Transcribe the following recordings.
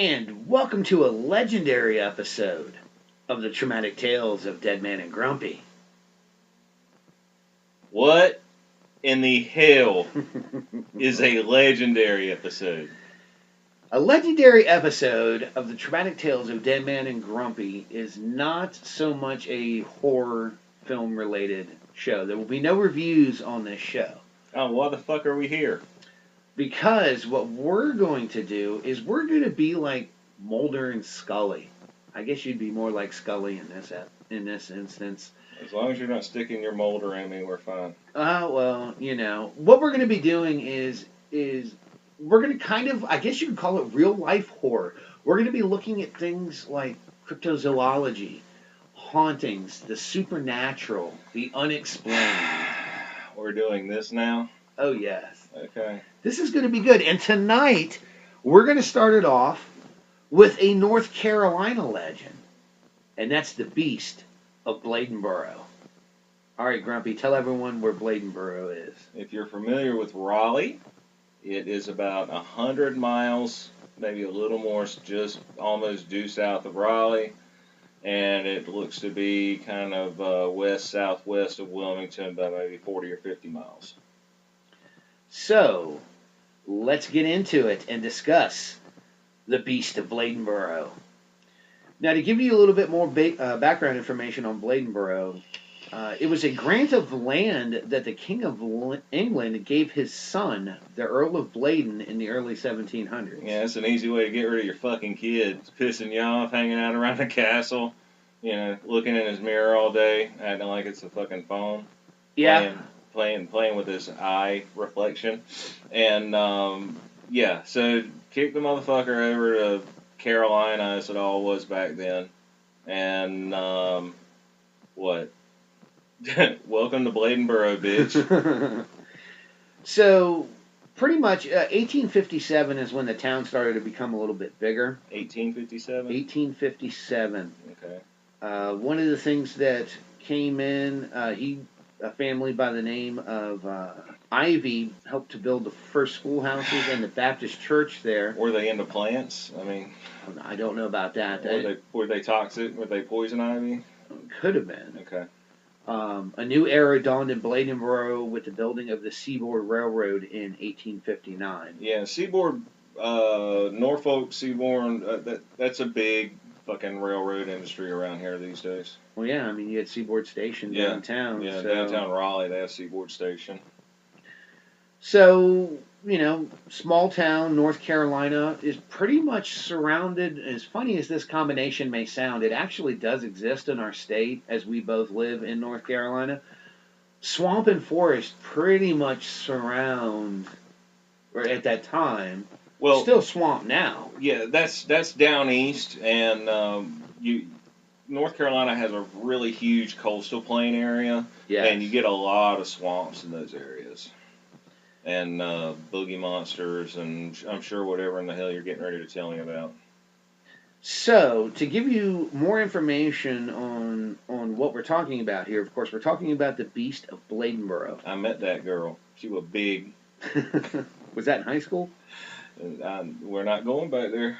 And welcome to a legendary episode of the Traumatic Tales of Dedman and Grumpy. What in the hell is a legendary episode? A legendary episode of the Traumatic Tales of Dedman and Grumpy is not so much a horror film related show. There will be no reviews on this show. Oh, why the fuck are we here? Because what we're going to do is we're going to be like Mulder and Scully. I guess you'd be more like Scully in this instance. As long as you're not sticking your molder in me, we're fine. Well, what we're going to be doing is we're going to kind of, I guess you could call it real life horror. We're going to be looking at things like cryptozoology, hauntings, the supernatural, the unexplained. We're doing this now? Oh, yes. Okay. This is going to be good. And tonight, we're going to start it off with a North Carolina legend. And that's the Beast of Bladenboro. All right, Grumpy, tell everyone where Bladenboro is. If you're familiar with Raleigh, it is about 100 miles, maybe a little more, just almost due south of Raleigh. And it looks to be kind of west-southwest of Wilmington by maybe 40 or 50 miles. So, let's get into it and discuss the Beast of Bladenboro. Now, to give you a little bit more background information on Bladenboro, it was a grant of land that the King of England gave his son, the Earl of Bladen, in the early 1700s. Yeah, that's an easy way to get rid of your fucking kid. It's pissing you off, hanging out around the castle, looking in his mirror all day, acting like it's a fucking phone. Yeah. Playing with his eye reflection. And, so kick the motherfucker over to Carolina, as it all was back then. And, what? Welcome to Bladenboro, bitch. So, pretty much, 1857 is when the town started to become a little bit bigger. 1857? 1857. Okay. One of the things that came in, a family by the name of Ivy helped to build the first schoolhouses and the Baptist church there. Were they into plants? I mean, I don't know about that. Were they toxic? Were they poison ivy? Could have been. Okay. A new era dawned in Bladenboro with the building of the Seaboard Railroad in 1859. Yeah, Seaboard, Norfolk, Seaboard, that's a big fucking railroad industry around here these days. Well, yeah, I mean, you had Seaboard Station downtown. Yeah, so. Downtown Raleigh, they have Seaboard Station. So, small town, North Carolina, is pretty much surrounded, as funny as this combination may sound, it actually does exist in our state, as we both live in North Carolina. Swamp and forest pretty much surround, or at that time, well, still swamp now. Yeah, that's down east, and North Carolina has a really huge coastal plain area, and you get a lot of swamps in those areas. And boogie monsters, and I'm sure whatever in the hell you're getting ready to tell me about. So, to give you more information on what we're talking about here, of course, we're talking about the Beast of Bladenboro. I met that girl. She was big. Was that in high school? We're not going back there.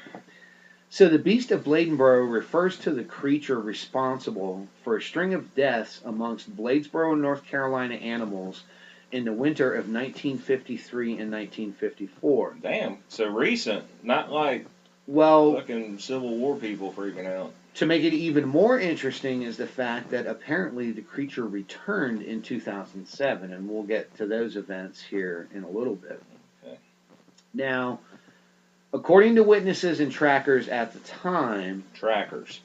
So, the Beast of Bladenboro refers to the creature responsible for a string of deaths amongst Bladesboro, North Carolina animals in the winter of 1953 and 1954. Damn, so recent. Not like fucking Civil War people freaking out. To make it even more interesting is the fact that apparently the creature returned in 2007, and we'll get to those events here in a little bit. Okay. Now, according to witnesses and trackers at the time... Trackers.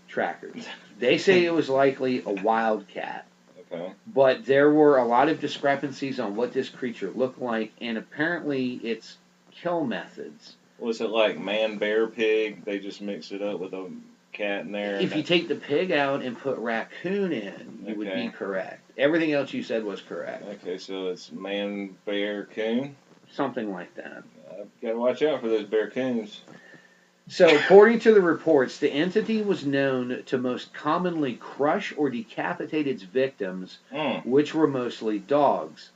They say it was likely a wildcat. Okay. But there were a lot of discrepancies on what this creature looked like, and apparently its kill methods. Was it like man, bear, pig? They just mixed it up with a cat in there? If you take the pig out and put raccoon in, you would be correct. Everything else you said was correct. Okay, so it's man, bear, coon? Something like that. I've got to watch out for those bear coons. So, according to the reports, the entity was known to most commonly crush or decapitate its victims, which were mostly dogs.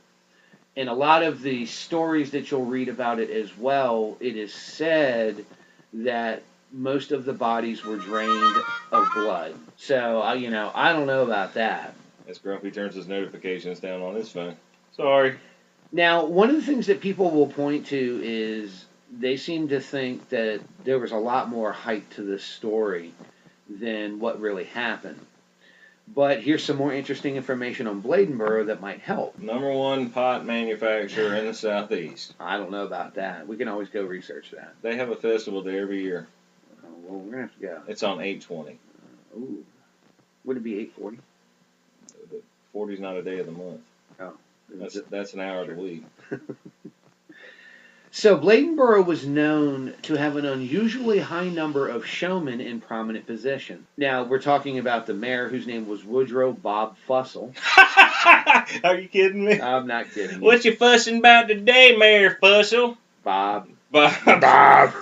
In a lot of the stories that you'll read about it as well, it is said that most of the bodies were drained of blood. So, I don't know about that. As Grumpy turns his notifications down on his phone. Sorry. Now, one of the things that people will point to is they seem to think that there was a lot more hype to this story than what really happened. But here's some more interesting information on Bladenboro that might help. #1 pot manufacturer in the Southeast. I don't know about that. We can always go research that. They have a festival there every year. Well, we're going to have to go. It's on 8/20. Ooh. Would it be 8:40? 40's not a day of the month. Oh. That's an hour of the week. So Bladenboro was known to have an unusually high number of showmen in prominent position. Now, we're talking about the mayor, whose name was Woodrow Bob Fussell. Are you kidding me? I'm not kidding. What you fussing about today, Mayor Fussell? Bob. Bob. Bob.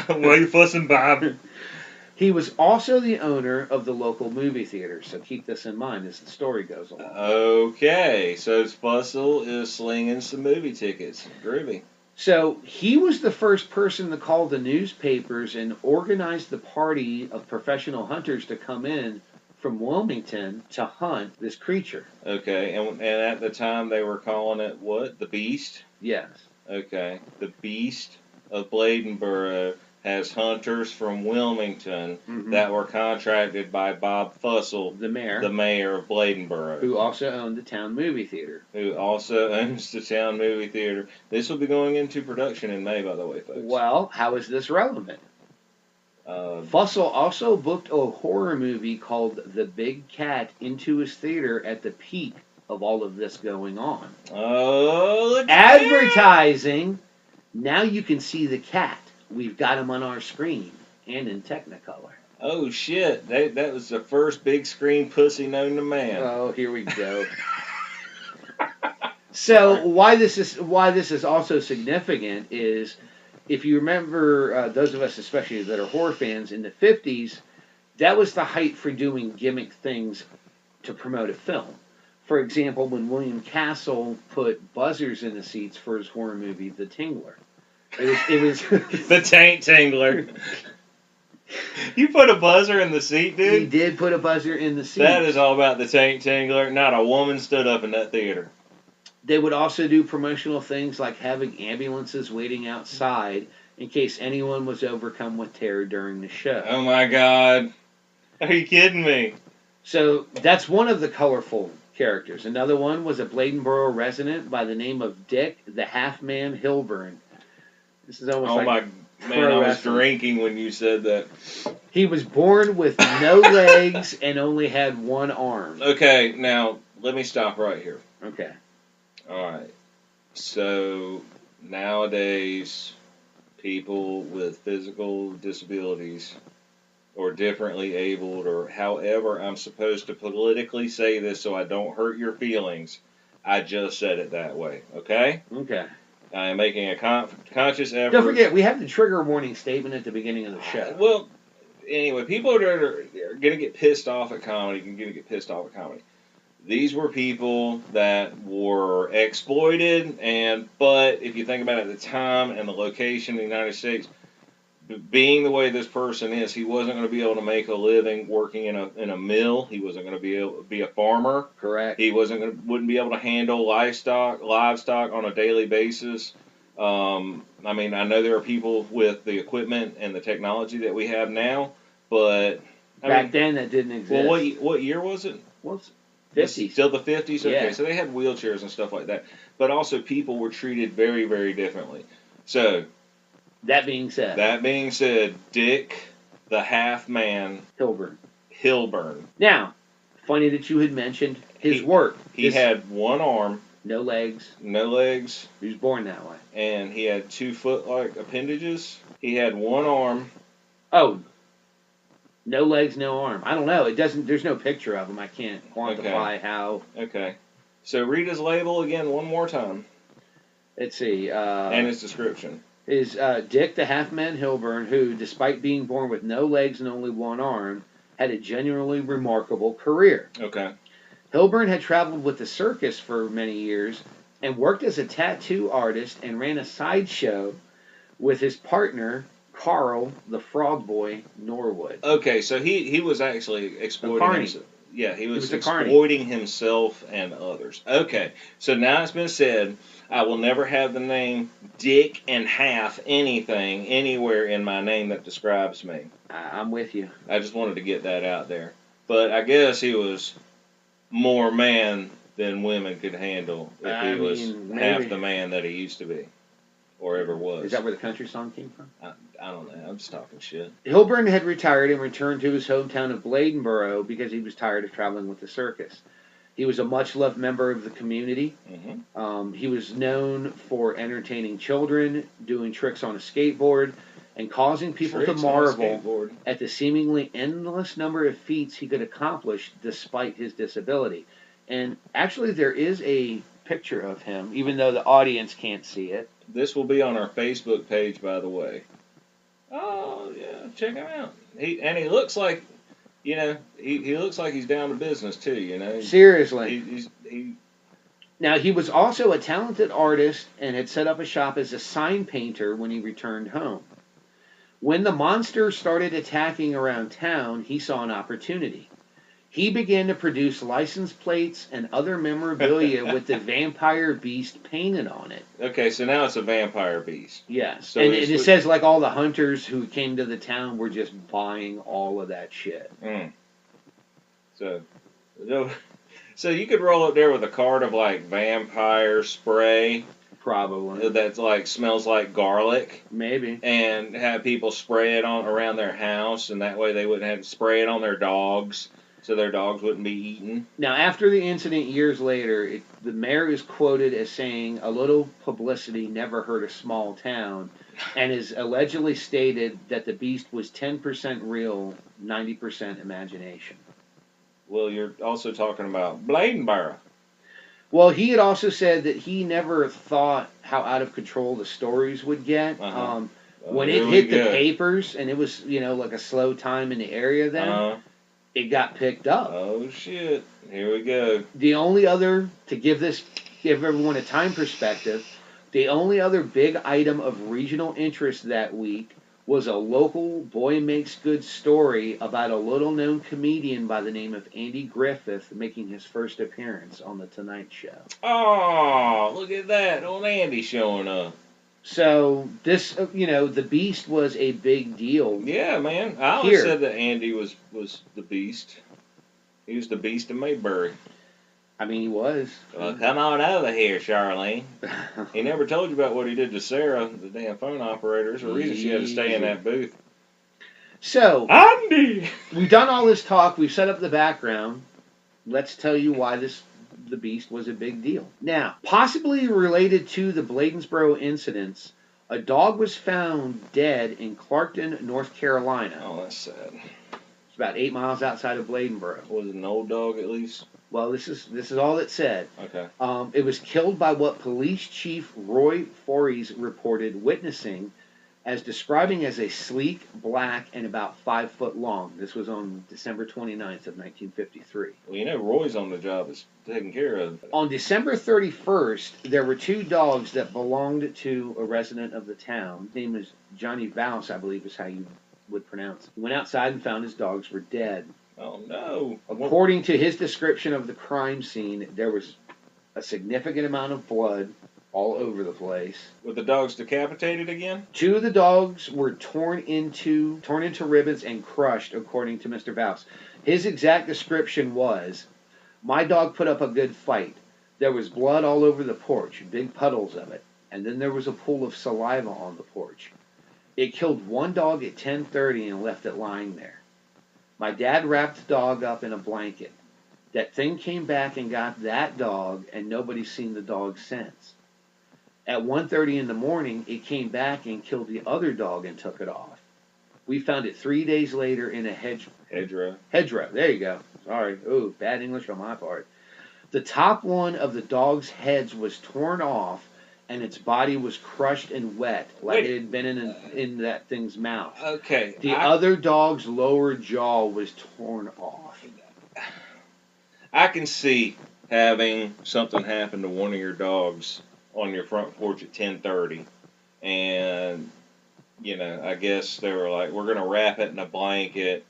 Why you fussing, Bob? He was also the owner of the local movie theater, so keep this in mind as the story goes along. Okay, so Fussell is slinging some movie tickets. Groovy. So he was the first person to call the newspapers and organize the party of professional hunters to come in from Wilmington to hunt this creature. Okay, and at the time they were calling it what? The Beast? Yes. Okay, the Beast of Bladenboro has hunters from Wilmington that were contracted by Bob Fussell, the mayor of Bladenboro, who also owned the town movie theater. Who also owns the town movie theater. This will be going into production in May, by the way, folks. Well, how is this relevant? Fussell also booked a horror movie called The Big Cat into his theater at the peak of all of this going on. Oh, advertising! Now you can see the cat. We've got him on our screen and in Technicolor. Oh shit! That was the first big screen pussy known to man. Oh, here we go. So why this is also significant is, if you remember, those of us especially that are horror fans, in the 50s, that was the height for doing gimmick things to promote a film. For example, when William Castle put buzzers in the seats for his horror movie, The Tingler. It was The Taint Tingler. You put a buzzer in the seat, dude? He did put a buzzer in the seat. That is all about the Taint Tingler. Not a woman stood up in that theater. They would also do promotional things like having ambulances waiting outside in case anyone was overcome with terror during the show. Oh my God. Are you kidding me? So that's one of the colorful characters. Another one was a Bladenboro resident by the name of Dick the Half-Man Hilburn. This is almost like man, I was drinking when you said that. He was born with no legs and only had one arm. Okay, now let me stop right here. Okay. All right. So nowadays, people with physical disabilities or differently abled, or however I'm supposed to politically say this so I don't hurt your feelings, I just said it that way. Okay? Okay. I am making a conscious effort. Don't forget, we have the trigger warning statement at the beginning of the show. Well, anyway, people are going to get pissed off at comedy. These were people that were exploited, but if you think about it, at the time and the location in the United States, being the way this person is, he wasn't going to be able to make a living working in a mill. He wasn't going to be able to be a farmer. Correct. He wouldn't be able to handle livestock on a daily basis. I mean, I know there are people with the equipment and the technology that we have now, but back then that didn't exist. Well, what year was it? What's 50s? Still the 50s? Okay, yeah. So they had wheelchairs and stuff like that. But also people were treated very, very differently. So That being said, Dick the Half-Man Hilburn. Now, funny that you had mentioned his work. He had one arm. No legs. He was born that way. And he had 2 foot-like appendages. He had one arm. Oh, no legs, no arm. I don't know. It doesn't. There's no picture of him. I can't quantify how. Okay. So read his label again one more time. Let's see. And his description. Is Dick the Half-Man Hilburn, who, despite being born with no legs and only one arm, had a genuinely remarkable career. Okay. Hilburn had traveled with the circus for many years and worked as a tattoo artist and ran a sideshow with his partner, Carl the Frog Boy Norwood. Okay, so he was actually exploiting himself. Yeah, he was a carny. exploiting himself and others. Okay, so now it's been said, I will never have the name Dick and Half anything anywhere in my name that describes me. I'm with you. I just wanted to get that out there. But I guess he was more man than women could handle if he was half the man that he used to be. Or ever was. Is that where the country song came from? I don't know. I'm just talking shit. Hilburn had retired and returned to his hometown of Bladenboro because he was tired of traveling with the circus. He was a much-loved member of the community. Mm-hmm. He was known for entertaining children, doing tricks on a skateboard, and causing people to marvel at the seemingly endless number of feats he could accomplish despite his disability. And actually, there is a picture of him, even though the audience can't see it. This will be on our Facebook page, by the way. Oh, yeah, check him out. He looks like, he looks like he's down to business, too, Seriously. He Now, he was also a talented artist and had set up a shop as a sign painter when he returned home. When the monster started attacking around town, he saw an opportunity. He began to produce license plates and other memorabilia with the vampire beast painted on it. Okay, so now it's a vampire beast. Yes. So and it says like all the hunters who came to the town were just buying all of that shit. Mm. So you could roll up there with a cart of like vampire spray. Probably. That like smells like garlic. Maybe. And have people spray it on around their house, and that way they wouldn't have to spray it on their dogs. So their dogs wouldn't be eaten. Now, after the incident years later, the mayor is quoted as saying, "A little publicity never hurt a small town," and is allegedly stated that the beast was 10% real, 90% imagination. Well, you're also talking about Bladenboro. Well, he had also said that he never thought how out of control the stories would get. Uh-huh. When it hit the papers, and it was, like a slow time in the area then, it got picked up. Oh, shit. Here we go. The only other, to give everyone a time perspective, the only other big item of regional interest that week was a local boy makes good story about a little-known comedian by the name of Andy Griffith making his first appearance on The Tonight Show. Oh, look at that. Old Andy showing up. So, this, the Beast was a big deal. Yeah, man. I always said that Andy was the Beast. He was the Beast of Mayberry. I mean, he was. Well, come on over here, Charlene. He never told you about what he did to Sarah, the damn phone operator. There's a reason she had to stay in that booth. So, Andy! We've done all this talk. We've set up the background. Let's tell you why the Beast was a big deal. Now, possibly related to the Bladensboro incidents, a dog was found dead in Clarkton, North Carolina. Oh, that's sad. It's about 8 miles outside of Bladenboro. Was it an old dog at least? Well, this is all it said. Okay. It was killed by what Police Chief Roy Forries reported witnessing as describing as a sleek, black, and about 5 foot long. This was on December 29th of 1953. Well, Roy's on the job is taken care of. On December 31st, there were 2 dogs that belonged to a resident of the town. His name was Johnny Vouse, I believe is how you would pronounce it. He went outside and found his dogs were dead. Oh, no. According to his description of the crime scene, there was a significant amount of blood all over the place. Were the dogs decapitated again? 2 of the dogs were torn into ribbons and crushed, according to Mr. Vouse. His exact description was, "My dog put up a good fight. There was blood all over the porch, big puddles of it, and then there was a pool of saliva on the porch. It killed one dog at 10:30 and left it lying there. My dad wrapped the dog up in a blanket. That thing came back and got that dog, and nobody's seen the dog since. At 1:30 in the morning, it came back and killed the other dog and took it off. We found it 3 days later in a hedgerow. Hedgerow, there you go. Sorry. Ooh, bad English on my part. The top one of the dog's heads was torn off, and its body was crushed and wet, like it had been in that thing's mouth. Okay. The other dog's lower jaw was torn off." I can see having something happen to one of your dogs on your front porch at 10:30, and I guess they were like, we're gonna wrap it in a blanket.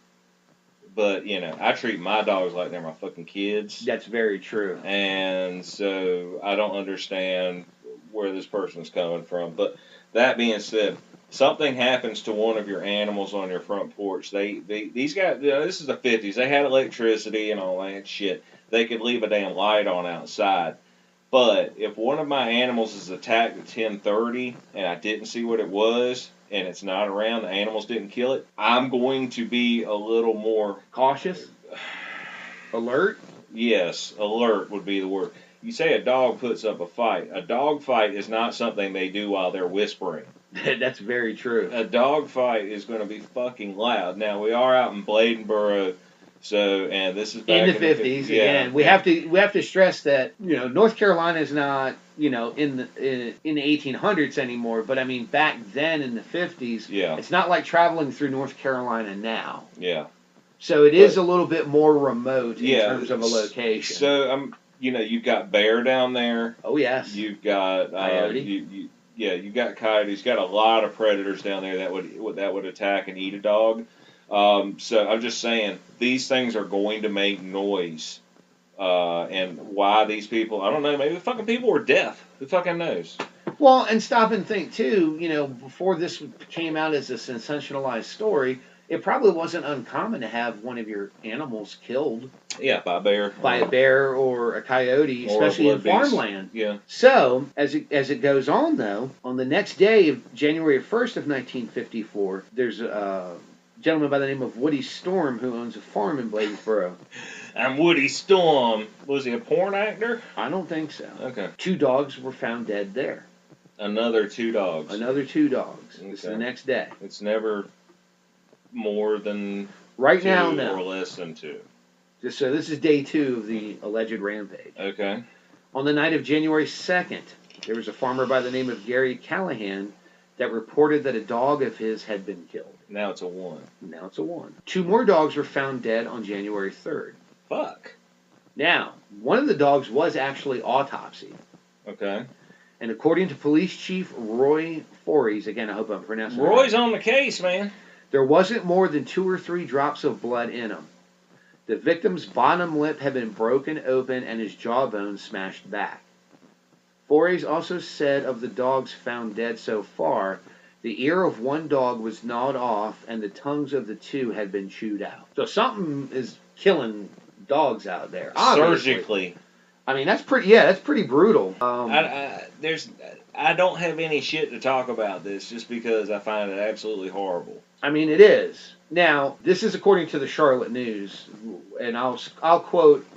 But I treat my dogs like they're my fucking kids. That's very true. And so I don't understand where this person's coming from. But that being said, something happens to one of your animals on your front porch. These guys, this is the 50s. They had electricity and all that shit. They could leave a damn light on outside. But if one of my animals is attacked at 10:30 and I didn't see what it was and it's not around, the animals didn't kill it, I'm going to be a little more cautious. Alert? Yes, alert would be the word. You say a dog puts up a fight. A dog fight is not something they do while they're whispering. That's very true. A dog fight is going to be fucking loud. Now, we are out in Bladenboro, and this is back in the 50s. Yeah. Again, we have to stress that North Carolina is not in the 1800s anymore. But I mean, back then in the 50s, it's not like traveling through North Carolina now. Yeah. So it is a little bit more remote in terms of a location. So you've got bear down there. Oh yes. You've got coyote. You've got coyotes. You've got a lot of predators down there that would attack and eat a dog. So I'm just saying these things are going to make noise. And why these people? I don't know. Maybe the fucking people were deaf. Who fucking knows? Well, and stop and think too. Before this came out as a sensationalized story, it probably wasn't uncommon to have one of your animals killed. Yeah, by a bear. By a bear or a coyote, especially in farmland. Yeah. So, as it goes on, though, on the next day of January 1st of 1954, there's a gentleman by the name of Woody Storm who owns a farm in Bladensboro. I'm Woody Storm. Was he a porn actor? I don't think so. Okay. 2 dogs were found dead there. Another 2 dogs. Another 2 dogs. Okay. This is the next day. It's never more than right 2 now, no. or less than 2. So this is day 2 of the alleged rampage. Okay. On the night of January 2nd, there was a farmer by the name of Gary Callahan that reported that a dog of his had been killed. Now it's a 1. Now it's a 1. 2 more dogs were found dead on January 3rd. Fuck. Now, one of the dogs was actually autopsied. Okay. And according to Police Chief Roy Forries, again, I hope I'm pronouncing it right. Roy's on the case, man. There wasn't more than 2 or 3 drops of blood in him. The victim's bottom lip had been broken open and his jawbone smashed back. Forries also said of the dogs found dead so far, the ear of one dog was gnawed off and the tongues of the 2 had been chewed out. So something is killing dogs out there. Obviously. Surgically. I mean, that's pretty brutal. I don't have any shit to talk about this just because I find it absolutely horrible. I mean, it is. Now, this is according to the Charlotte News, and I'll quote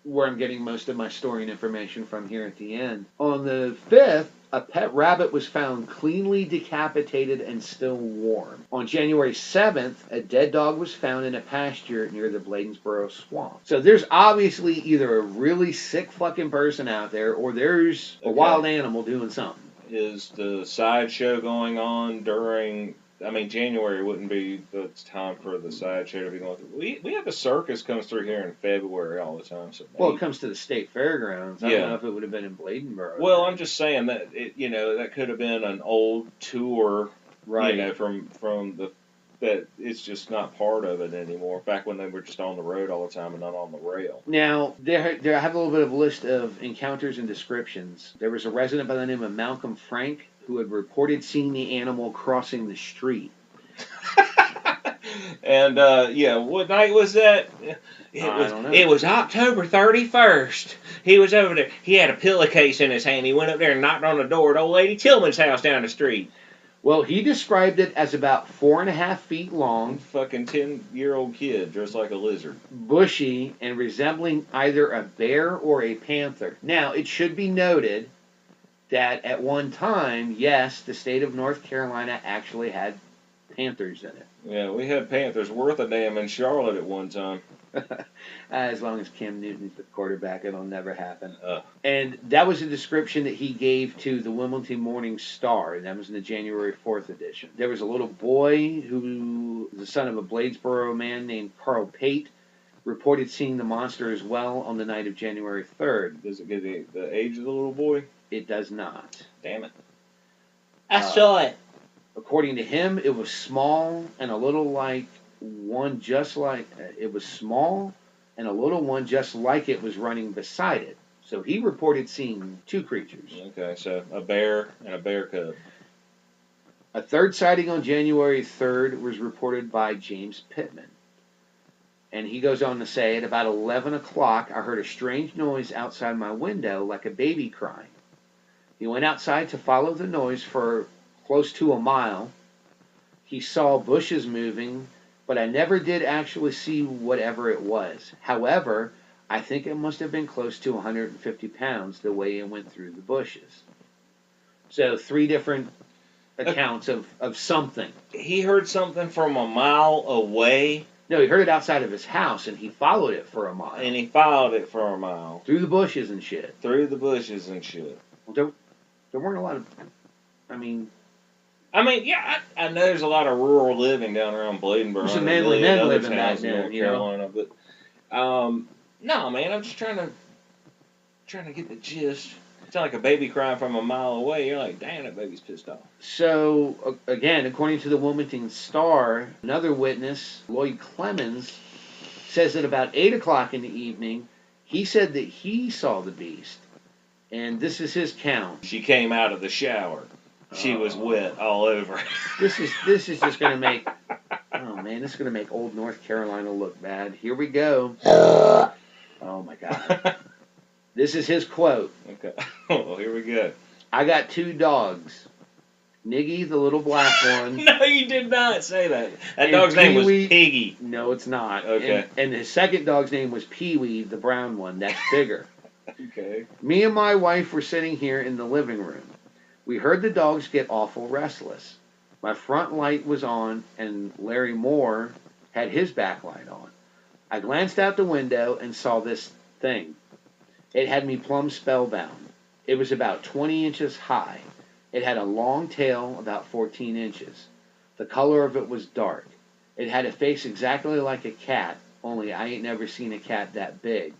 where I'm getting most of my story and information from here at the end. On the 5th, a pet rabbit was found cleanly decapitated and still warm. On January 7th, a dead dog was found in a pasture near the Bladensboro swamp. So there's obviously either a really sick fucking person out there or there's a wild animal doing something. Is the sideshow going on during... I mean, January wouldn't be the time for the sideshow to be going through. We have a circus comes through here in February all the time. So well, it comes to the state fairgrounds. I don't know if it would have been in Bladenboro. Well, I'm just saying that that could have been an old tour, right? From that it's just not part of it anymore. Back when they were just on the road all the time and not on the rail. Now, there I have a little bit of a list of encounters and descriptions. There was a resident by the name of Malcolm Frank who had reported seeing the animal crossing the street. And what night was that? It was October 31st. He was over there. He had a pillowcase in his hand. He went up there and knocked on the door at old lady Tillman's house down the street. Well, he described it as about 4.5 feet long. Fucking 10-year-old kid dressed like a lizard. Bushy and resembling either a bear or a panther. Now, it should be noted that at one time, yes, the state of North Carolina actually had panthers in it. Yeah, we had panthers worth a damn in Charlotte at one time. As long as Cam Newton's the quarterback, it'll never happen. And that was a description that he gave to the Wilmington Morning Star, and that was in the January 4th edition. There was a little boy who was the son of a Bladensboro man named Carl Pate, reported seeing the monster as well on the night of January 3rd. Does it give the age of the little boy? It does not. Damn it. I saw it. According to him, it was small and a little like one just like it was small and a little one just like it was running beside it. So he reported seeing two creatures. Okay, so a bear and a bear cub. A third sighting on January 3rd was reported by James Pittman. And he goes on to say, at about 11 o'clock, I heard a strange noise outside my window like a baby crying. He went outside to follow the noise for close to a mile. He saw bushes moving, but I never did actually see whatever it was. However, I think it must have been close to 150 pounds the way it went through the bushes. So 3 different accounts of something. He heard something from a mile away. No, he heard it outside of his house, and he followed it for a mile. And he followed it for a mile. Through the bushes and shit. Through the bushes and shit. Well, there weren't a lot of... I mean, yeah, I know there's a lot of rural living down around Bladenboro. There's some manly men living back in there, North Carolina, but no, man, I'm just trying to get the gist. It's not like a baby crying from a mile away. You're like, damn, that baby's pissed off. So, again, according to the Wilmington Star, another witness, Lloyd Clemens, says that about 8 o'clock in the evening, he said that he saw the beast. And this is his count. She came out of the shower. She was wet all over. This is just going to make... Oh, man, this is going to make old North Carolina look bad. Here we go. Oh, my God. This is his quote. Okay. Well, here we go. I got 2 dogs. Niggy, the little black one. No, you did not say that. That dog's name was Piggy. No, it's not. Okay. And his second dog's name was Pee-wee, the brown one. That's bigger. Okay. Me and my wife were sitting here in the living room. We heard the dogs get awful restless. My front light was on, and Larry Moore had his back light on. I glanced out the window and saw this thing. It had me plumb spellbound. It was about 20 inches high. It had a long tail, about 14 inches. The color of it was dark. It had a face exactly like a cat, only I ain't never seen a cat that big.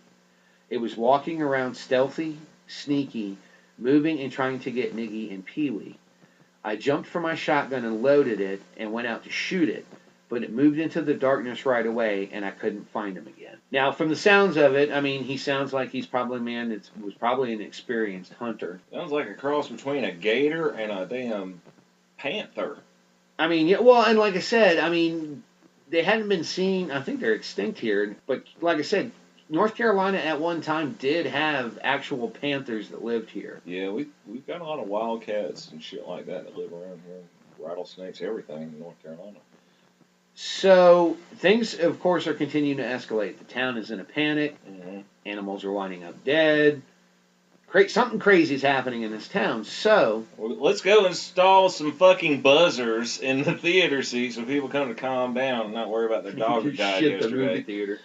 It was walking around stealthy, sneaky, moving and trying to get Niggy and Pee-wee. I jumped for my shotgun and loaded it and went out to shoot it, but it moved into the darkness right away and I couldn't find him again. Now, from the sounds of it, I mean, he sounds like he's probably a man that was probably an experienced hunter. Sounds like a cross between a gator and a damn panther. I mean, yeah, well, and like I said, I mean, they hadn't been seen, I think they're extinct here, but like I said, North Carolina at one time did have actual panthers that lived here. Yeah, we've got a lot of wildcats and shit like that live around here. Rattlesnakes, everything in North Carolina. So, things, of course, are continuing to escalate. The town is in a panic. Mm-hmm. Animals are winding up dead. Something crazy is happening in this town. So, well, let's go install some fucking buzzers in the theater seats so people come to calm down and not worry about their dog who died shit, yesterday. the movie theater.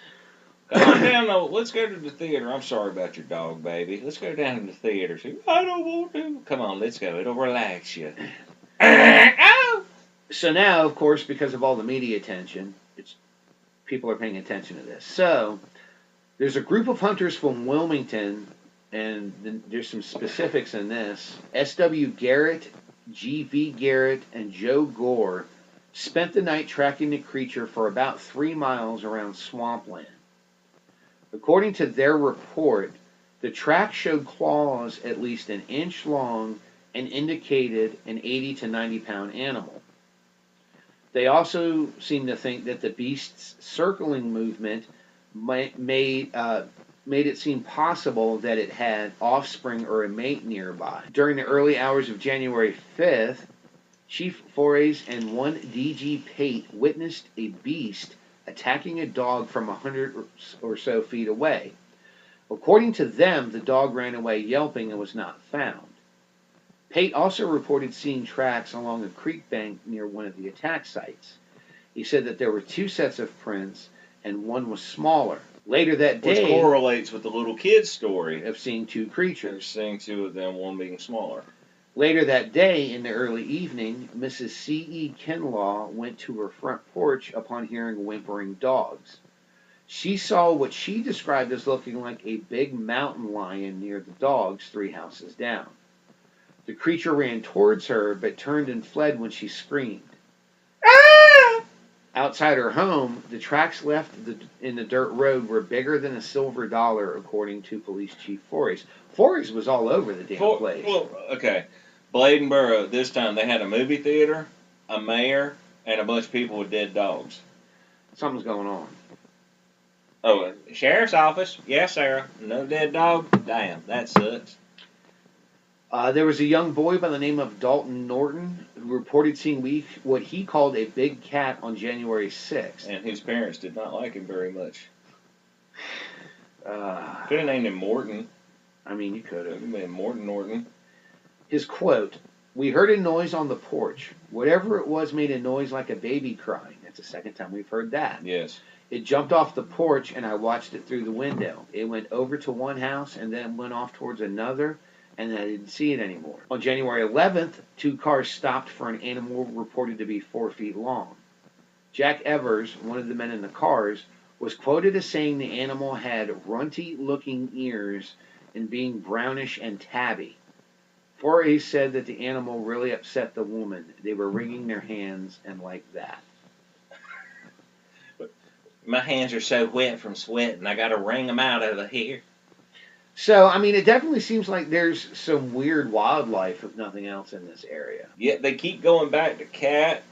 Calm down, though. Let's go to the theater. I'm sorry about your dog, baby. Let's go down to the theater. I don't want to. Come on, let's go. It'll relax you. Oh! So now, of course, because of all the media attention, people are paying attention to this. So, there's a group of hunters from Wilmington, and there's some specifics in this. S.W. Garrett, G.V. Garrett, and Joe Gore spent the night tracking the creature for about 3 miles around swampland. According to their report, the track showed claws at least an inch long and indicated an 80 to 90 pound animal. They also seem to think that the beast's circling movement made it seem possible that it had offspring or a mate nearby. During the early hours of January 5th, Chief Forays and one D.G. Pate witnessed a beast attacking a dog from 100 or so feet away. According to them, the dog ran away yelping and was not found. Pate also reported seeing tracks along a creek bank near one of the attack sites. He said that there were 2 sets of prints and one was smaller. Later that day, which correlates with the little kid's story of seeing 2 creatures. They're seeing 2 of them, one being smaller. Later that day, in the early evening, Mrs. C.E. Kinlaw went to her front porch upon hearing whimpering dogs. She saw what she described as looking like a big mountain lion near the dogs 3 houses down. The creature ran towards her, but turned and fled when she screamed. Ah! Outside her home, the tracks left in the dirt road were bigger than a silver dollar, according to Police Chief Forrest. Forrest was all over the damn place. Well, okay. Bladenboro, this time they had a movie theater, a mayor, and a bunch of people with dead dogs. Something's going on. Oh, sheriff's office? Yes, Sarah. No dead dog? Damn, that sucks. There was a young boy by the name of Dalton Norton who reported seeing what he called a big cat on January 6th. And his parents did not like him very much. Could have named him Morton. I mean, you could have. Named Morton Norton. His quote, "We heard a noise on the porch. Whatever it was made a noise like a baby crying." That's the second time we've heard that. Yes. It jumped off the porch and I watched it through the window. It went over to one house and then went off towards another, and I didn't see it anymore. On January 11th, 2 cars stopped for an animal reported to be 4 feet long. Jack Evers, one of the men in the cars, was quoted as saying the animal had runty-looking ears and being brownish and tabby. Foray said that the animal really upset the woman. They were wringing their hands and like that. My hands are so wet from sweating, I gotta wring them out of here. So, I mean, it definitely seems like there's some weird wildlife, if nothing else, in this area. Yeah, they keep going back to cat.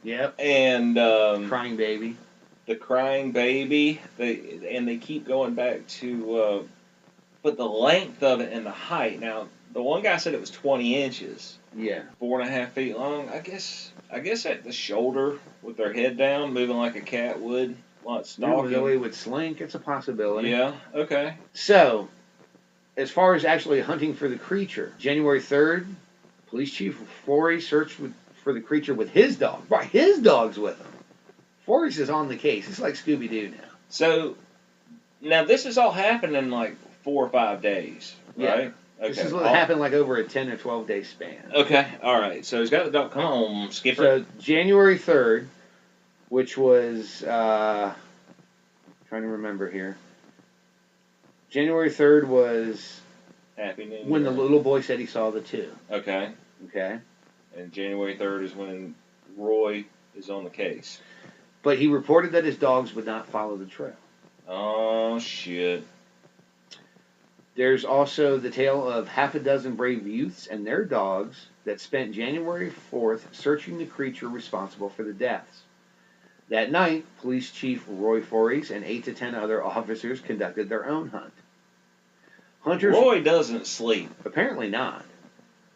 Yep. And crying baby. The crying baby. They keep going back to, but the length of it and the height. Now, the one guy said it was 20 inches. Yeah. 4.5 feet long. I guess at the shoulder with their head down, moving like a cat would. Like stalking. The way it would slink, it's a possibility. Yeah. Okay. So, as far as actually hunting for the creature, January 3rd, Police Chief Forey searched for the creature with his dog. Right, his dog's with him. Forrest is on the case. It's like Scooby-Doo now. So, now this has all happened in like 4 or 5 days, right? Yeah. Okay. This is what happened like over a 10 or 12 day span. Okay, all right. So he's got the dog. Come on, Skipper. So, January 3rd, which was, trying to remember here. January 3rd was Happy New Year. When the little boy said he saw the 2. Okay. Okay. And January 3rd is when Roy is on the case. But he reported that his dogs would not follow the trail. Oh, shit. There's also the tale of half a dozen brave youths and their dogs that spent January 4th searching the creature responsible for the deaths. That night, Police Chief Roy Forries and 8 to 10 other officers conducted their own hunt. Hunters, Roy doesn't sleep. Apparently not.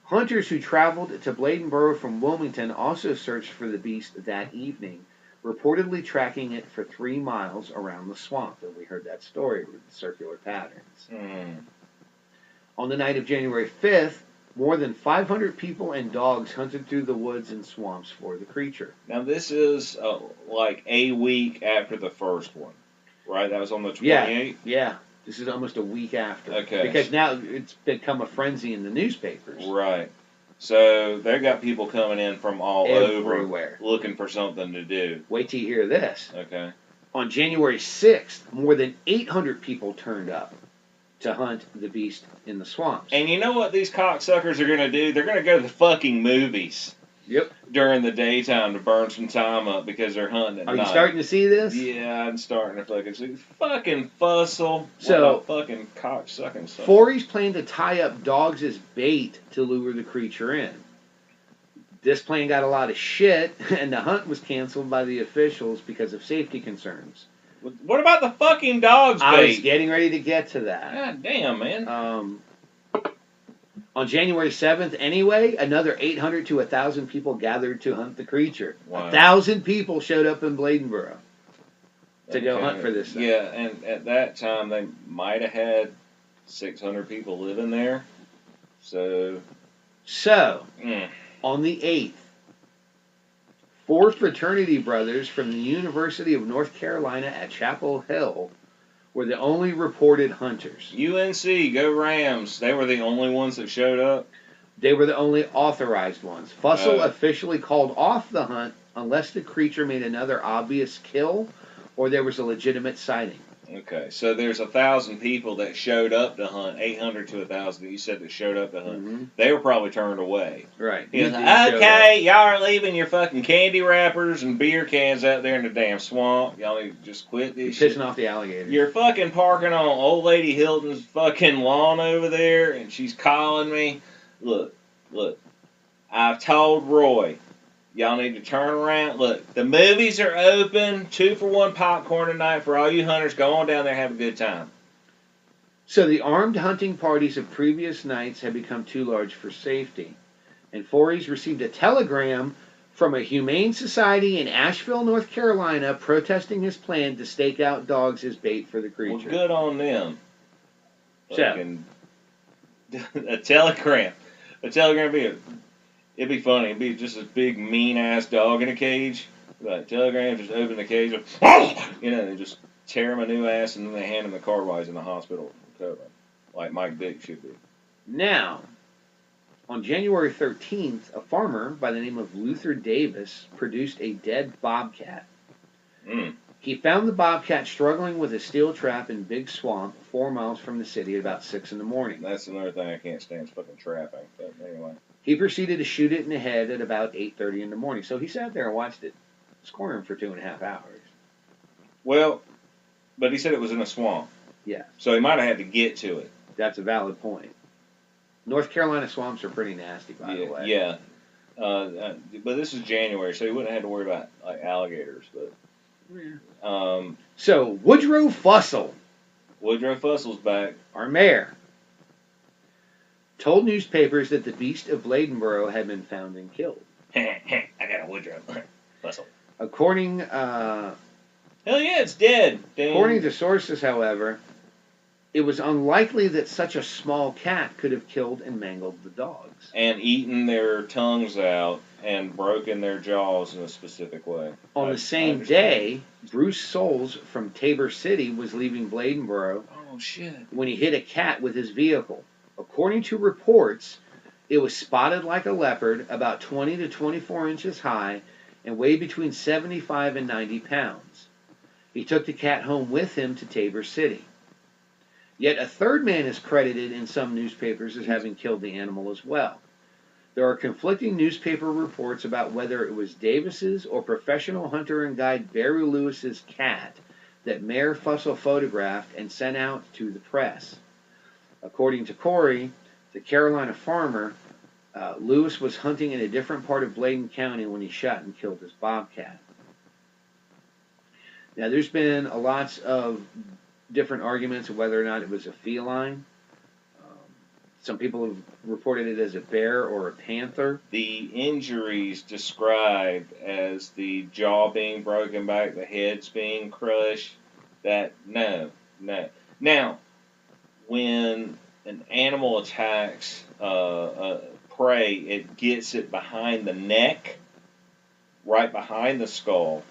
Hunters who traveled to Bladenboro from Wilmington also searched for the beast that evening, reportedly tracking it for 3 miles around the swamp. And we heard that story with the circular patterns. On the night of January 5th, more than 500 people and dogs hunted through the woods and swamps for the creature. Now, this is like a week after the first one, right? That was on the 28th? Yeah. This is almost a week after. Okay. Because now it's become a frenzy in the newspapers. Right. So they've got people coming in from all everywhere over looking for something to do. Wait till you hear this. Okay. On January 6th, more than 800 people turned up to hunt the beast in the swamps. And you know what these cocksuckers are going to do? They're going to go to the fucking movies. Yep. During the daytime to burn some time up because they're hunting at night. Are you starting to see this? Yeah, I'm starting to fucking see. Fucking fussle. So, fucking cocksucking stuff. Forey's plan to tie up dogs as bait to lure the creature in. This plan got a lot of shit, and the hunt was canceled by the officials because of safety concerns. What about the fucking dogs, bait? I was getting ready to get to that. God damn, man. On January 7th, anyway, another 800 to 1,000 people gathered to hunt the creature. Wow. 1,000 people showed up in Bladenboro to go hunt for this thing. Yeah, and at that time, they might have had 600 people living there. So on the 8th, 4 fraternity brothers from the University of North Carolina at Chapel Hill were the only reported hunters. UNC, go Rams. They were the only ones that showed up? They were the only authorized ones. Fussell officially called off the hunt unless the creature made another obvious kill or there was a legitimate sighting. Okay, so there's 1,000 people that showed up to hunt, 800 to 1,000 that you said that showed up to hunt. Mm-hmm. They were probably turned away. Right. He was like, okay, y'all are leaving your fucking candy wrappers and beer cans out there in the damn swamp. Y'all need to just quit this shit. Pissing off the alligators. You're fucking parking on old lady Hilton's fucking lawn over there, and she's calling me. Look, I've told Roy, y'all need to turn around. Look, the movies are open. 2-for-1 popcorn tonight for all you hunters. Go on down there and have a good time. So the armed hunting parties of previous nights had become too large for safety. And Voorhees received a telegram from a humane society in Asheville, North Carolina, protesting his plan to stake out dogs as bait for the creature. Well, good on them. So, a telegram. A telegram it'd be funny. It'd be just this big mean-ass dog in a cage. Like, telegram, just open the cage. They just tear him a new ass, and then they hand him the card while he's in the hospital. Like Mike Dick should be. Now, on January 13th, a farmer by the name of Luther Davis produced a dead bobcat. He found the bobcat struggling with a steel trap in Big Swamp, 4 miles from the city at about 6 in the morning. That's another thing I can't stand is fucking trapping. But anyway. He proceeded to shoot it in the head at about 8:30 in the morning. So he sat there and watched it scoring for 2.5 hours. Well, but he said it was in a swamp. Yeah. So he might have had to get to it. That's a valid point. North Carolina swamps are pretty nasty, by the way. Yeah. But this is January, so he wouldn't have had to worry about like alligators. But so Woodrow Fussell, Fussel's back. Our mayor, told newspapers that the Beast of Bladenboro had been found and killed. I got a Woodrow Fussell. According, hell yeah, it's dead. Dang. According to sources, however, it was unlikely that such a small cat could have killed and mangled the dogs. And eaten their tongues out and broken their jaws in a specific way. On the same day, Bruce Souls from Tabor City was leaving Bladenboro when he hit a cat with his vehicle. According to reports, it was spotted like a leopard, about 20 to 24 inches high, and weighed between 75 and 90 pounds. He took the cat home with him to Tabor City. Yet a third man is credited in some newspapers as having killed the animal as well. There are conflicting newspaper reports about whether it was Davis's or professional hunter and guide Barry Lewis's cat that Mayor Fussell photographed and sent out to the press. According to Corey, the Carolina farmer, Lewis was hunting in a different part of Bladen County when he shot and killed his bobcat. Now, there's been a lots of different arguments of whether or not it was a feline. Some people have reported it as a bear or a panther. The injuries described as the jaw being broken back, the heads being crushed, no. Now, when an animal attacks prey, it gets it behind the neck, right behind the skull,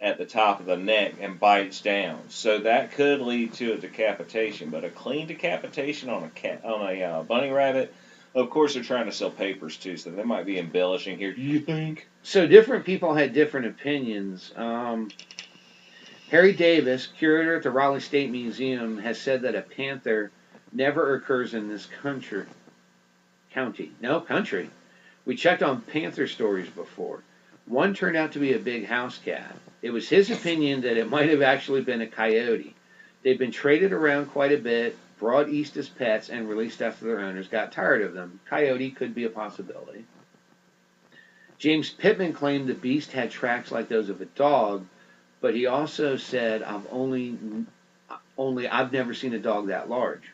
at the top of the neck, and bites down. So that could lead to a decapitation. But a clean decapitation on a bunny rabbit, of course they're trying to sell papers too, so they might be embellishing here. Do you think? So different people had different opinions. Harry Davis, curator at the Raleigh State Museum, has said that a panther never occurs in this country. We checked on panther stories before. One turned out to be a big house cat. It was his opinion that it might have actually been a coyote. They've been traded around quite a bit, brought east as pets, and released after their owners got tired of them. Coyote could be a possibility. James Pittman claimed the beast had tracks like those of a dog, but he also said, I've never seen a dog that large.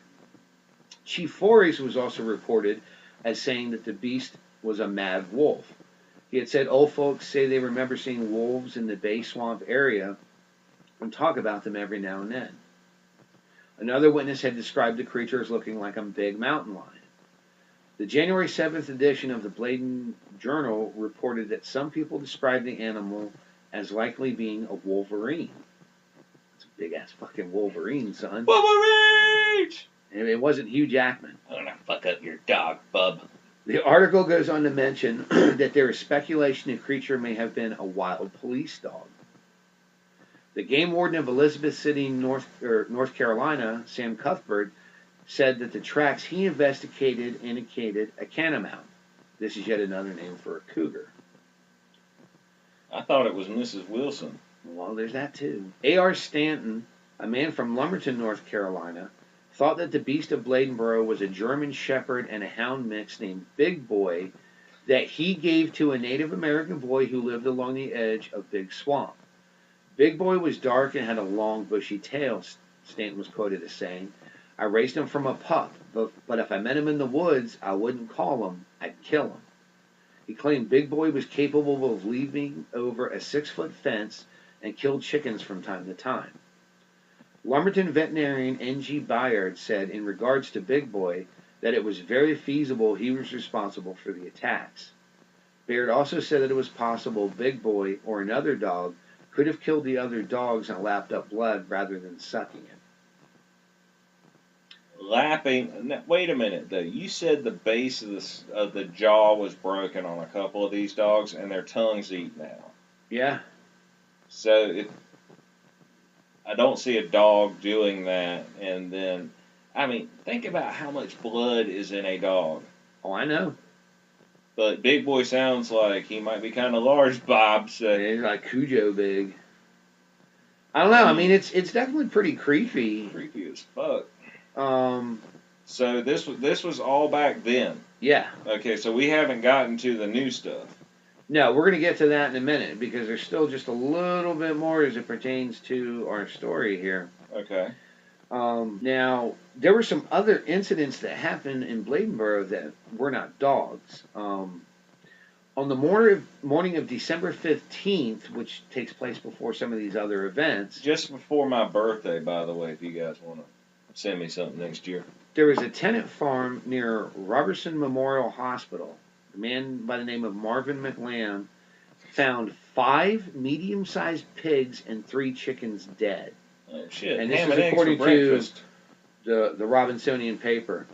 Chief Voorhees was also reported as saying that the beast was a mad wolf. He had said old folks say they remember seeing wolves in the Bay Swamp area and talk about them every now and then. Another witness had described the creature as looking like a big mountain lion. The January 7th edition of the Bladen Journal reported that some people described the animal as likely being a wolverine. It's a big-ass fucking wolverine, son. Wolverine! And it wasn't Hugh Jackman. I'm gonna fuck up your dog, bub. The article goes on to mention that there is speculation the creature may have been a wild police dog. The game warden of Elizabeth City, North Carolina, Sam Cuthbert, said that the tracks he investigated indicated a catamount. This is yet another name for a cougar. I thought it was Mrs. Wilson. Well, there's that too. A.R. Stanton, a man from Lumberton, North Carolina, thought that the Beast of Bladenboro was a German Shepherd and a Hound mix named Big Boy that he gave to a Native American boy who lived along the edge of Big Swamp. Big Boy was dark and had a long, bushy tail, Stanton was quoted as saying. I raised him from a pup, but if I met him in the woods, I wouldn't call him, I'd kill him. He claimed Big Boy was capable of leaping over a 6-foot fence and killed chickens from time to time. Lumberton veterinarian N.G. Bayard said in regards to Big Boy that it was very feasible he was responsible for the attacks. Bayard also said that it was possible Big Boy or another dog could have killed the other dogs and lapped up blood rather than sucking it. Lapping. Wait a minute, though. You said the base of the jaw was broken on a couple of these dogs, and their tongues eaten out. Yeah. So I don't see a dog doing that, and then, I mean, think about how much blood is in a dog. Oh, I know. But Big Boy sounds like he might be kind of large, Bob. So yeah, he's like Cujo big. I don't know. I mean, it's definitely pretty creepy. Creepy as fuck. So this was all back then. Yeah. Okay, so we haven't gotten to the new stuff. No, we're going to get to that in a minute because there's still just a little bit more as it pertains to our story here. Okay. Now, there were some other incidents that happened in Bladenboro that were not dogs. On the morning of December 15th, which takes place before some of these other events. Just before my birthday, by the way, if you guys want to send me something next year. There was a tenant farm near Robertson Memorial Hospital. A man by the name of Marvin McLam found 5 medium-sized pigs and 3 chickens dead. Oh, shit. And this is according to the Robinsonian paper.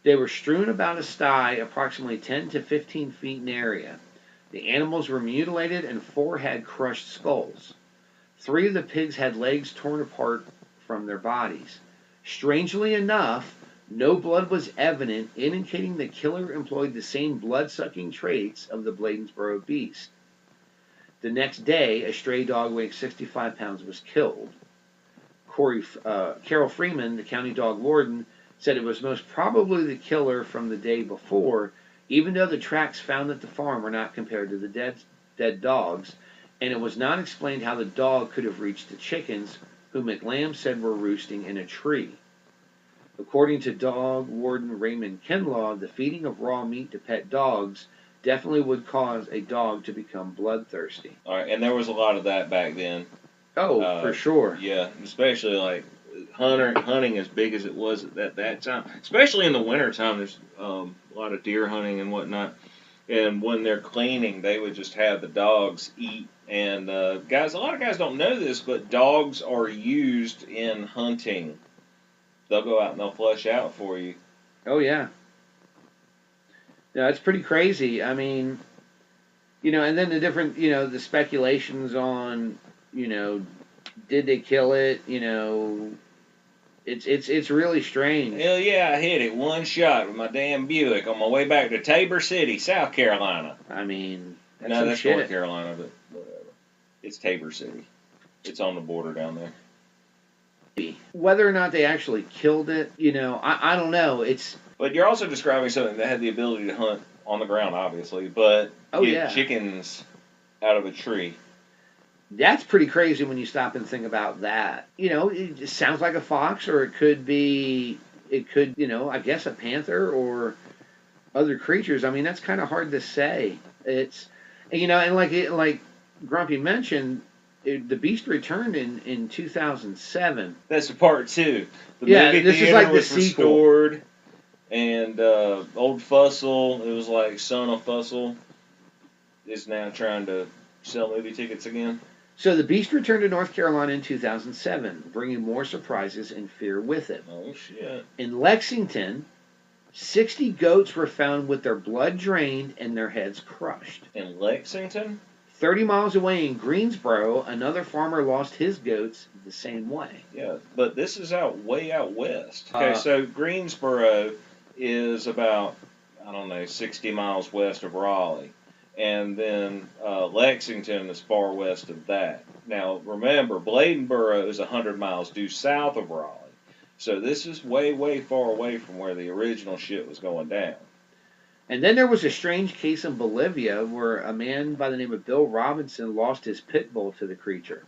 They were strewn about a sty approximately 10 to 15 feet in area. The animals were mutilated and 4 had crushed skulls. 3 of the pigs had legs torn apart from their bodies. Strangely enough, no blood was evident, indicating the killer employed the same blood-sucking traits of the Bladensboro beast. The next day, a stray dog weighing 65 pounds was killed. Carol Freeman, the county dog warden, said it was most probably the killer from the day before, even though the tracks found at the farm were not compared to the dead dogs, and it was not explained how the dog could have reached the chickens, who McLam said were roosting in a tree. According to dog warden Raymond Kinlaw, the feeding of raw meat to pet dogs definitely would cause a dog to become bloodthirsty. All right, and there was a lot of that back then. Oh, for sure. Yeah, especially like hunting as big as it was at that time. Especially in the wintertime, there's a lot of deer hunting and whatnot. And when they're cleaning, they would just have the dogs eat. And guys, a lot of guys don't know this, but dogs are used in hunting. They'll go out and they'll flush out for you. Oh, yeah. Yeah, it's pretty crazy. I mean, and then the different, the speculations on, did they kill it? It's really strange. Hell yeah, I hit it one shot with my damn Buick on my way back to Tabor City, South Carolina. I mean, that's North Carolina, but whatever. It's Tabor City. It's on the border down there. Whether or not they actually killed it, I don't know. But you're also describing something that had the ability to hunt on the ground, obviously, but get chickens out of a tree. That's pretty crazy when you stop and think about that. It just sounds like a fox, or it could, I guess a panther or other creatures. I mean, that's kind of hard to say. It's, and like Grumpy mentioned, the Beast returned in 2007. That's part 2. The movie this is like was the restored, and old Fussell, it was like son of Fussell, is now trying to sell movie tickets again. So the Beast returned to North Carolina in 2007, bringing more surprises and fear with it. Oh, shit. In Lexington, 60 goats were found with their blood drained and their heads crushed. In Lexington? 30 miles away in Greensboro, another farmer lost his goats the same way. Yeah, but this is way out west. Okay, so Greensboro is about, I don't know, 60 miles west of Raleigh. And then Lexington is far west of that. Now, remember, Bladenboro is 100 miles due south of Raleigh. So this is way, way far away from where the original shit was going down. And then there was a strange case in Bolivia where a man by the name of Bill Robinson lost his pit bull to the creature.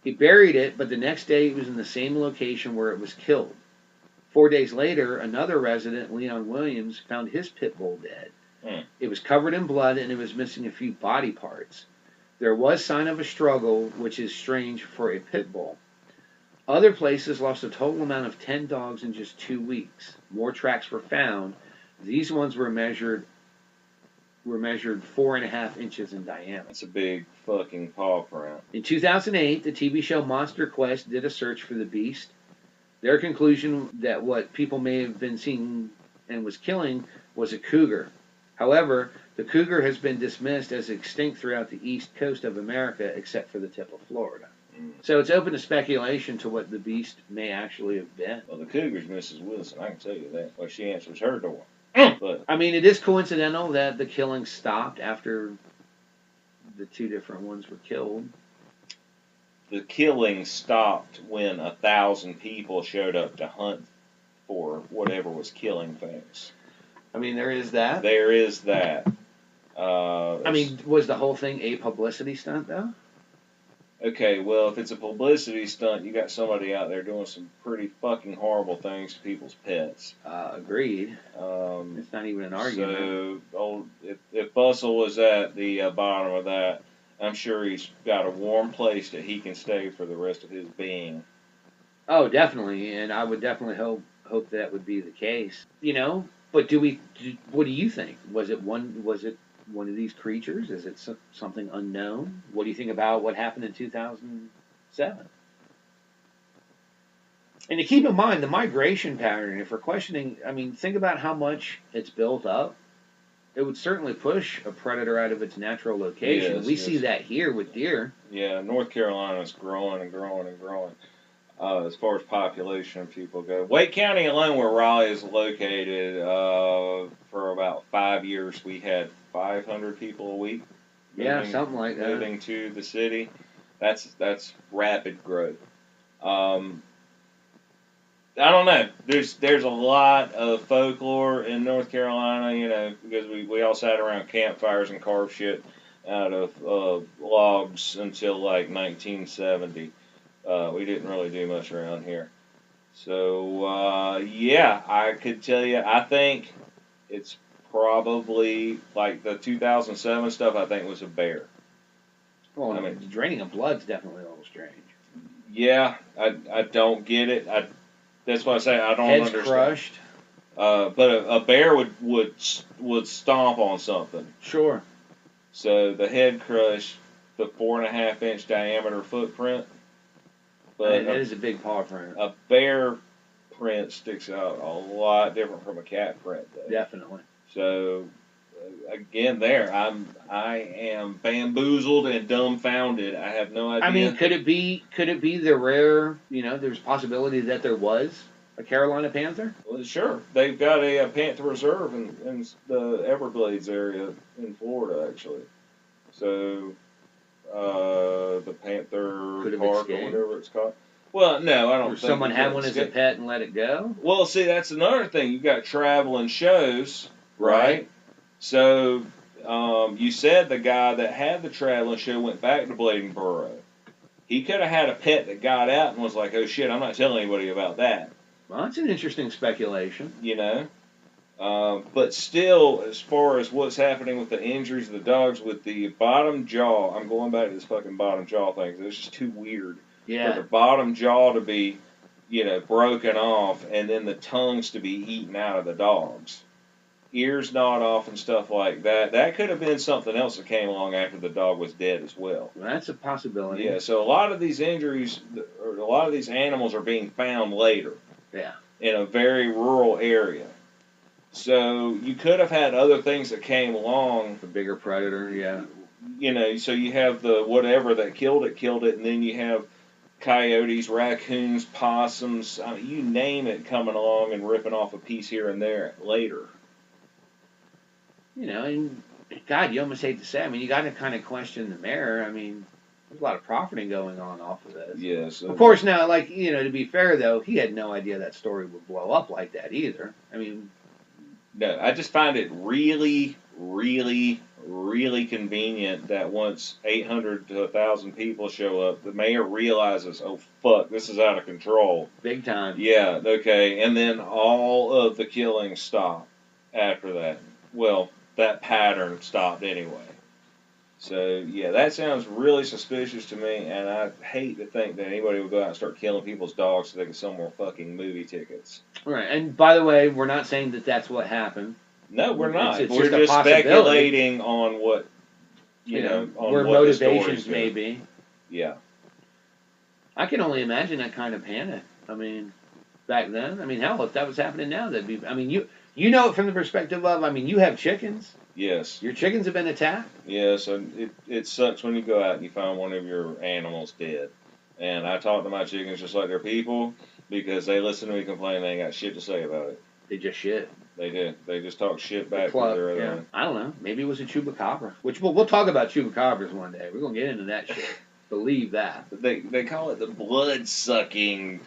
He buried it, but the next day it was in the same location where it was killed. 4 days later, another resident, Leon Williams, found his pit bull dead. It was covered in blood and it was missing a few body parts. There was sign of a struggle, which is strange for a pit bull. Other places lost a total amount of 10 dogs in just 2 weeks. More tracks were found. These ones were measured 4.5 inches in diameter. That's a big fucking paw print. In 2008, the TV show Monster Quest did a search for the beast. Their conclusion that what people may have been seeing and was killing was a cougar. However, the cougar has been dismissed as extinct throughout the east coast of America except for the tip of Florida. So it's open to speculation to what the beast may actually have been. Well, the cougar's Mrs. Wilson, I can tell you that. Well, she answers her door. But I mean, it is coincidental that the killing stopped after the 2 different ones were killed. The killing stopped when 1,000 people showed up to hunt for whatever was killing things. I mean, there is that. There is that. I mean, was the whole thing a publicity stunt, though? Okay, well, if it's a publicity stunt, you got somebody out there doing some pretty fucking horrible things to people's pets. Agreed. It's not even an argument. So, if Bustle was at the bottom of that, I'm sure he's got a warm place that he can stay for the rest of his being. Oh, definitely, and I would definitely hope that would be the case. You know, but what do you think? Was it one of these creatures? Is it something unknown? What do you think about what happened in 2007? And to keep in mind the migration pattern, if we're questioning, I mean, think about how much it's built up. It would certainly push a predator out of its natural location. Yes, we see that here with deer. Yeah, North Carolina's growing and growing and growing. As far as population people go, Wake County alone, where Raleigh is located, for about 5 years, we had 500 people a week. Something like that. Moving to the city. That's rapid growth. I don't know. There's a lot of folklore in North Carolina, you know, because we all sat around campfires and carved shit out of logs until like 1970. We didn't really do much around here. So, yeah, I could tell you, I think it's probably, like the 2007 stuff, I think was a bear. Well, I mean, the draining of blood's definitely a little strange. Yeah, I don't get it. That's why I say I don't Head's understand. Crushed. But a bear would stomp on something. Sure. So the head crush, the 4.5 inch diameter footprint. But that is a big paw print. A bear print sticks out a lot different from a cat print, though. Definitely. So again, I am bamboozled and dumbfounded. I have no idea. I mean, could it be the rare? You know, there's a possibility that there was a Carolina panther. Well, sure. They've got a panther reserve in the Everglades area in Florida, actually. So the Panther Park or whatever it's called. Well, no, I don't. Or someone had one as a pet and let it go. Well, see, that's another thing. You've got traveling shows, right? So you said the guy that had the traveling show went back to Bladenboro. He could have had a pet that got out and was like, "Oh shit, I'm not telling anybody about that." Well, that's an interesting speculation. You know. But still, as far as what's happening with the injuries of the dogs, with the bottom jaw, I'm going back to this fucking bottom jaw thing. It's just too weird. Yeah. For the bottom jaw to be, you know, broken off, and then the tongues to be eaten out of the dogs. Ears gnawed off and stuff like that. That could have been something else that came along after the dog was dead as well. Well, that's a possibility. Yeah, so a lot of these injuries, or a lot of these animals are being found later. Yeah. In a very rural area. So you could have had other things that came along. The bigger predator, yeah. so you have the whatever that killed it, and then you have coyotes, raccoons, possums, I mean, you name it, coming along and ripping off a piece here and there later. And God, you almost hate to say. I mean, you got to kind of question the mayor. I mean, there's a lot of profiting going on off of this. Yes. Of course, now, to be fair though, he had no idea that story would blow up like that either. I mean, no, I just find it really, really, really convenient that once 800 to 1,000 people show up, the mayor realizes, oh fuck, this is out of control. Big time. Yeah. Okay. And then all of the killings stop after that. Well, that pattern stopped anyway. So, yeah, that sounds really suspicious to me, and I hate to think that anybody would go out and start killing people's dogs so they can sell more fucking movie tickets. Right, and by the way, we're not saying that that's what happened. No, we're not. It's we're just speculating on what, on where what motivations may be. Yeah. I can only imagine that kind of panic. I mean, back then, hell, if that was happening now, that'd be, you know it from the perspective of, you have chickens. Yes. Your chickens have been attacked? Yes, and it sucks when you go out and you find one of your animals dead. And I talk to my chickens just like they're people because they listen to me complain and they ain't got shit to say about it. They just shit. They do. They just talk shit back to their other one. I don't know. Maybe it was a chupacabra. Which we'll talk about chupacabras one day. We're going to get into that shit. Believe that. They call it the blood-sucking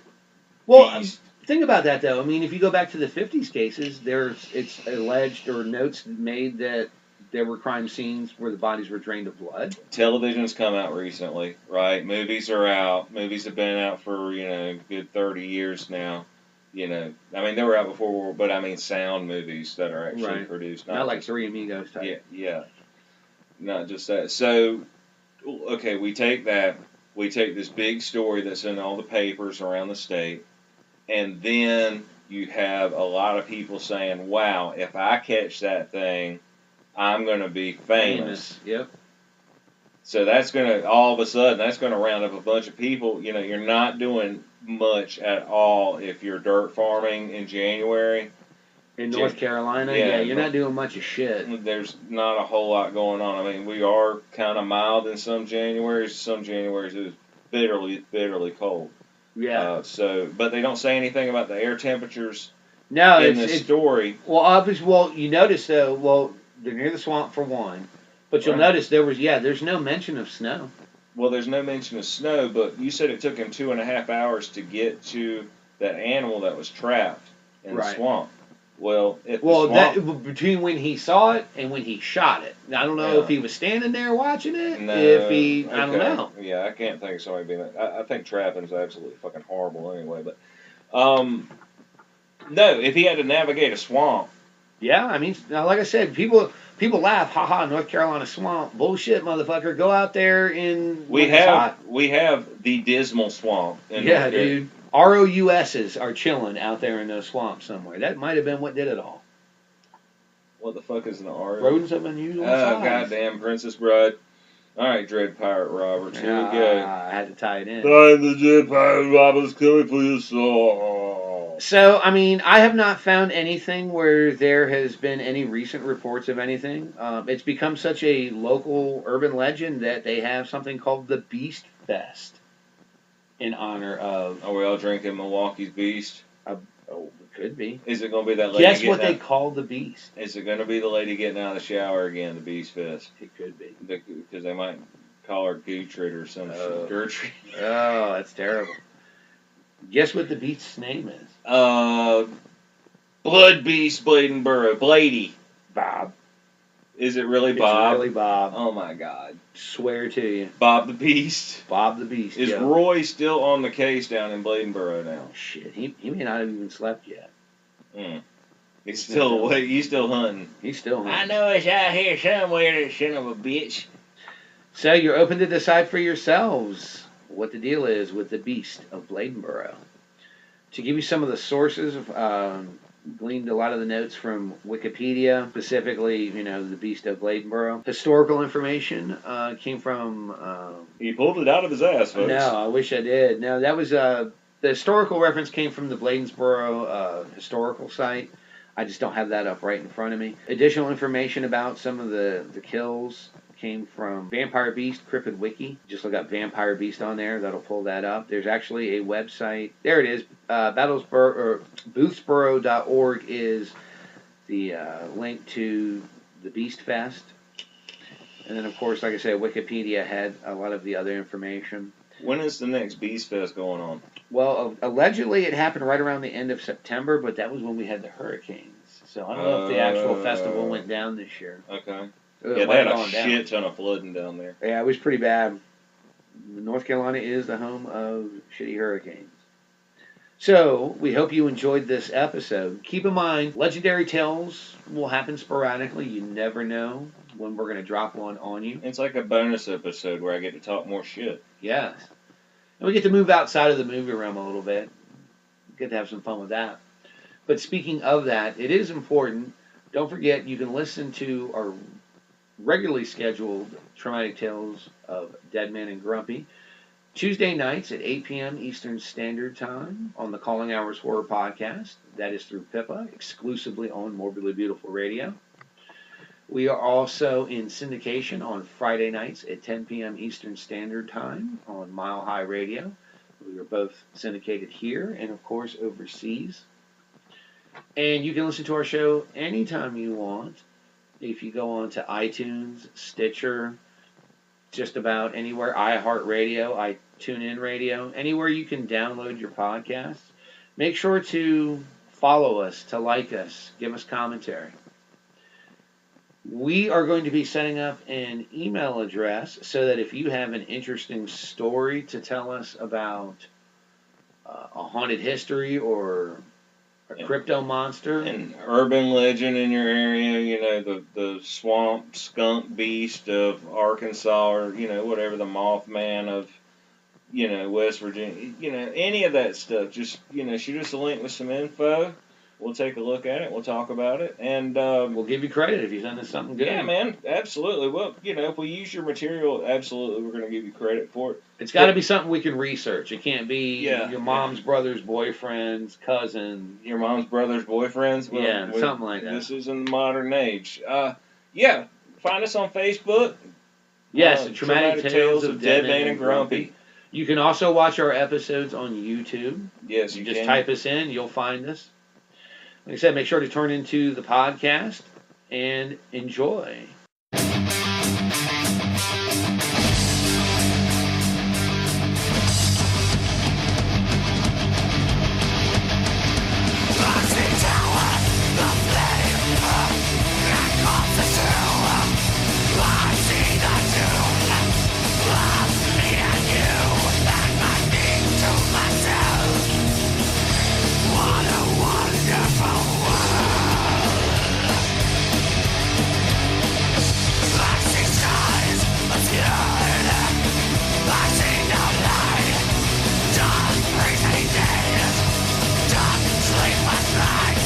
beast. Think about that, though. If you go back to the 50s cases, it's alleged or notes made that there were crime scenes where the bodies were drained of blood. Television's come out recently, right? Movies are out. Movies have been out for, a good 30 years now. They were out before, but sound movies that are actually produced. Not like Three Amigos type. Yeah, yeah. Not just that. So, okay, we take this big story that's in all the papers around the state, and then you have a lot of people saying, wow, if I catch that thing, I'm going to be famous. Yep. So that's going to, all of a sudden, that's going to round up a bunch of people. You're not doing much at all if you're dirt farming in January. In North Carolina? Yeah, you're not doing much of shit. There's not a whole lot going on. We are kind of mild in some Januaries. Some Januaries it is bitterly, bitterly cold. Yeah. But they don't say anything about the air temperatures in the story. Well, obviously, you notice, though, they're near the swamp for one. But you'll notice there's no mention of snow. Well, there's no mention of snow, but you said it took him 2.5 hours to get to that animal that was trapped in the swamp. Well, between when he saw it and when he shot it. Now, I don't know if he was standing there watching it. No, I don't know. Yeah, I can't think of somebody being that. I think trapping's absolutely fucking horrible anyway. But no, if he had to navigate a swamp. Yeah, like I said, people laugh, haha, North Carolina swamp, bullshit, motherfucker. Go out there in. We have the dismal swamp. Yeah, dude. ROUSs are chilling out there in those swamps somewhere. That might have been what did it all. What the fuck is an RO? Rodents of unusual size. Oh, goddamn, Princess Bride. All right, Dread Pirate Roberts, here we go. I had to tie it in. I'm the Dread Pirate Roberts, can we please song? So, I have not found anything where there has been any recent reports of anything. It's become such a local urban legend that they have something called the Beast Fest. In honor of... Are we all drinking Milwaukee's Beast? It could be. Is it going to be that lady? Guess what they call the Beast. Is it going to be the lady getting out of the shower again, the Beast Fest? It could be. Because they might call her Gertrude or some shit. Gertrude. Oh, that's terrible. Guess what the Beast's name is? Blood Beast Bladenboro. Blady. Bob. Is it really Bob? It's really Bob. Oh my God. Swear to you. Bob the Beast. Bob the Beast. Is Roy still on the case down in Bladenboro now? Shit, he may not have even slept yet. He's still awake. He's still hunting. He's still hunting. I know it's out here somewhere, that son of a bitch. So you're open to decide for yourselves what the deal is with the Beast of Bladenboro. To give you some of the sources of gleaned a lot of the notes from Wikipedia, specifically, the Beast of Bladenboro. Historical information came from... he pulled it out of his ass, folks. No, I wish I did. No, that was... the historical reference came from the Bladensboro historical site. I just don't have that up right in front of me. Additional information about some of the kills came from Vampire Beast Cryptid Wiki. Just look up Vampire Beast on there. That'll pull that up. There's actually a website. There it is. Boothsboro.org is the link to the Beast Fest. And then, of course, like I said, Wikipedia had a lot of the other information. When is the next Beast Fest going on? Well, allegedly it happened right around the end of September, but that was when we had the hurricanes. So I don't know if the actual festival went down this year. Okay. It Yeah, they had a down. shit ton of flooding down there. Yeah, it was pretty bad. North Carolina is the home of shitty hurricanes. So, we hope you enjoyed this episode. Keep in mind, Legendary Tales will happen sporadically. You never know when we're going to drop one on you. It's like a bonus episode where I get to talk more shit. Yes. And we get to move outside of the movie realm a little bit. Get to have some fun with that. But speaking of that, it is important. Don't forget, you can listen to our regularly scheduled Traumatic Tales of Dedman and Grumpy Tuesday nights at 8 p.m. Eastern Standard Time on the Calling Hours Horror Podcast. That is through Pippa, exclusively on Morbidly Beautiful Radio. We are also in syndication on Friday nights at 10 p.m. Eastern Standard Time on Mile High Radio. We are both syndicated here and, of course, overseas. And you can listen to our show anytime you want. If you go on to iTunes, Stitcher, just about anywhere, iHeartRadio, TuneIn Radio, anywhere you can download your podcasts. Make sure to follow us, to like us, give us commentary. We are going to be setting up an email address so that if you have an interesting story to tell us about a haunted history or a crypto monster, an urban legend in your area, you know, the swamp skunk beast of Arkansas, or, you know, whatever, the Mothman of, you know, West Virginia, you know, any of that stuff, just, you know, shoot us a link with some info. We'll take a look at it. We'll talk about it. And we'll give you credit if you send us something good. Yeah, man. Absolutely. Well, you know, if we use your material, absolutely, we're going to give you credit for it. It's got to be something we can research. It can't be your mom's brother's boyfriend's cousin. Your mom's brother's boyfriend's? Well, something like that. This is in the modern age. Yeah. Find us on Facebook. Yes, the Traumatic Tales of Dedman and Grumpy. You can also watch our episodes on YouTube. Yes, you just can. Type us in. You'll find us. Like I said, make sure to turn into the podcast and enjoy. Sleepless night.